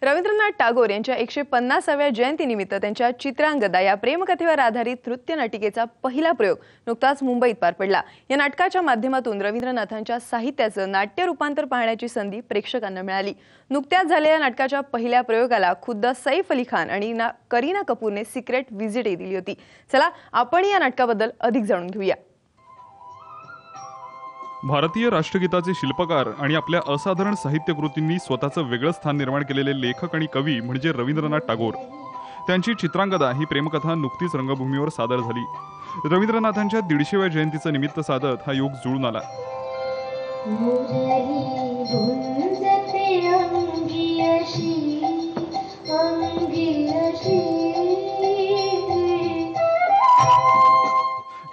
रवींद्रनाथ टागोर यांच्या 150व्या जयंतीनिमित्त त्यांच्या चित्रांगदा या प्रेमकथेवर आधारित नृत्यनाटिकेचा पहिला प्रयोग नुकताच मुंबईत पार पडला। या नाटकाच्या माध्यमातून रवींद्रनाथांच्या साहित्याचं नाट्य रूपांतर पाहण्याची संधी प्रेक्षकांना मिळाली। नुकत्याच झालेल्या नाटकाच्या पहिल्या प्रयोगाला खुद्द सैफ अली खान आणि करीना कपूरने सिक्रेट व्हिजिटही दिली होती। चला आपण या नाटकाबद्दल अधिक जाणून घेऊया। भारतीय राष्ट्रगीताचे शिल्पकार आणि आपल्या असाधारण साहित्यकृतींनी स्वतःचं वेगळं स्थान निर्माण केलेले लेखक आणि कवी म्हणजे रवींद्रनाथ टागोर। त्यांची चित्रांगदा ही प्रेमकथा नुकतीच रंगभूमीवर सादर झाली। रवींद्रनाथांच्या 150व्या जयंतीचं निमित्त साधत हा योग जुळून आला।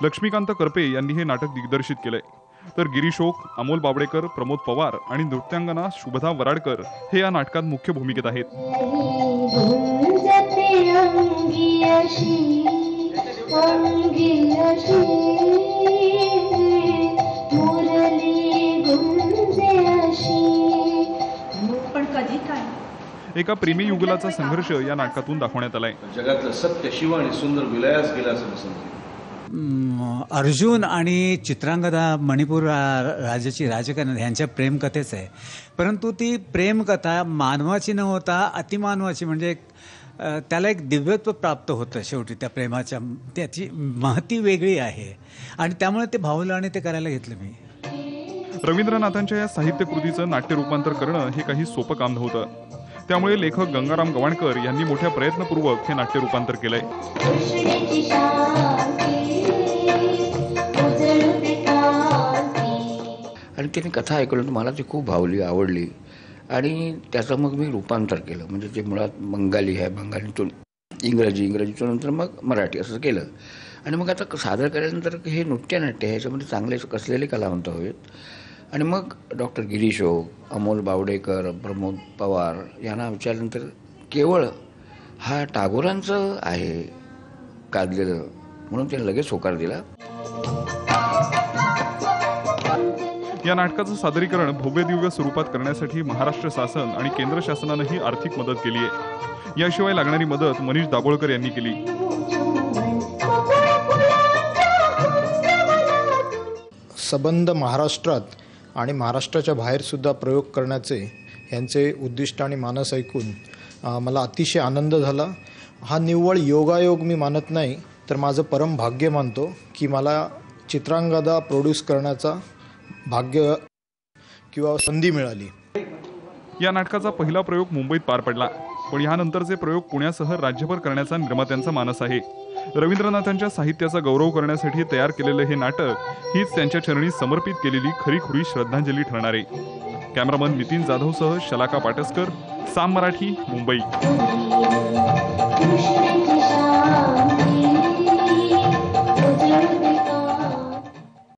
लक्ष्मीकांत करपे यांनी हे नाटक दिग्दर्शित केलंय, तर गिरीश ओक, अमोल बावडेकर, प्रमोद पवार आणि नृत्यांगना शुभदा वराडकर हे या नाटकात मुख्य भूमिकेत आहेत। एका प्रेमी युगलाचा संघर्ष या नाटकातून दाखवण्यात आलाय। जगातलं सत्य शिव आणि सुंदर विलयास गेला असं समजलं। अर्जुन आणि चित्रांगदा मणिपूर राज्याची राजकन्या यांच्या प्रेमकथेचं आहे, परंतु ती प्रेमकथा मानवाची न होता अतिमानवाची, म्हणजे त्याला एक दिव्यत्व प्राप्त होतं। शेवटी त्या प्रेमाच्या त्याची महती वेगळी आहे आणि त्यामुळे ते भावलं आणि ते करायला घेतलं मी। रवींद्रनाथांच्या या साहित्यकृतीचं नाट्य रूपांतर करणं हे काही सोपं काम नव्हतं। त्यामुळे लेखक गंगाराम गवाणकर यांनी मोठ्या प्रयत्नपूर्वक हे नाट्य रूपांतर केलंय। आणि त्याने कथा ऐकलं, मला ती खूप भावली, आवडली आणि त्याचं मग मी रूपांतर केलं। म्हणजे ते मुळात बंगाली आहे, बंगालीतून इंग्रजीतून नंतर मग मराठी असं केलं। आणि मग आता सादर केल्यानंतर हे नृत्यनाट्य आहे, ह्याच्यामध्ये चांगले कसलेले कलावंत हवेत। आणि मग डॉक्टर गिरीश ओक, अमोल बावडेकर, प्रमोद पवार यांना विचारल्यानंतर केवळ हा टागोरांचं आहे गाजलेलं, म्हणून त्याने लगेच होकार दिला। या नाटकाचं सादरीकरण भव्यदिव्य स्वरूपात करण्यासाठी महाराष्ट्र शासन आणि केंद्र शासनानंही आर्थिक मदत केली आहे। याशिवाय लागणारी मदत मनीष दाभोळकर यांनी केली। सबंध महाराष्ट्रात आणि महाराष्ट्राच्या बाहेर सुद्धा प्रयोग करण्याचे यांचे उद्दिष्ट आणि मानस ऐकून मला अतिशय आनंद झाला। हा निव्वळ योगायोग मी मानत नाही, तर माझं परम भाग्य मानतो की मला चित्रांगदा प्रोड्यूस करण्याचा भाग्य किंवा संधी मिळाली। या नाटकाचा पहिला प्रयोग मुंबईत पार पडला, पण यानंतरचे प्रयोग पुण्यासह राज्यभर करण्याचा निर्मात्यांचा मानस आहे। रवींद्रनाथांच्या साहित्याचा गौरव करण्यासाठी तयार केलेलं हे नाटक हीच त्यांच्या चरणी समर्पित केलेली खरीखुरी श्रद्धांजली ठरणार आहे। कॅमेरामन नितीन जाधवसह शलाका पाटसकर, साम मराठी, मुंबई।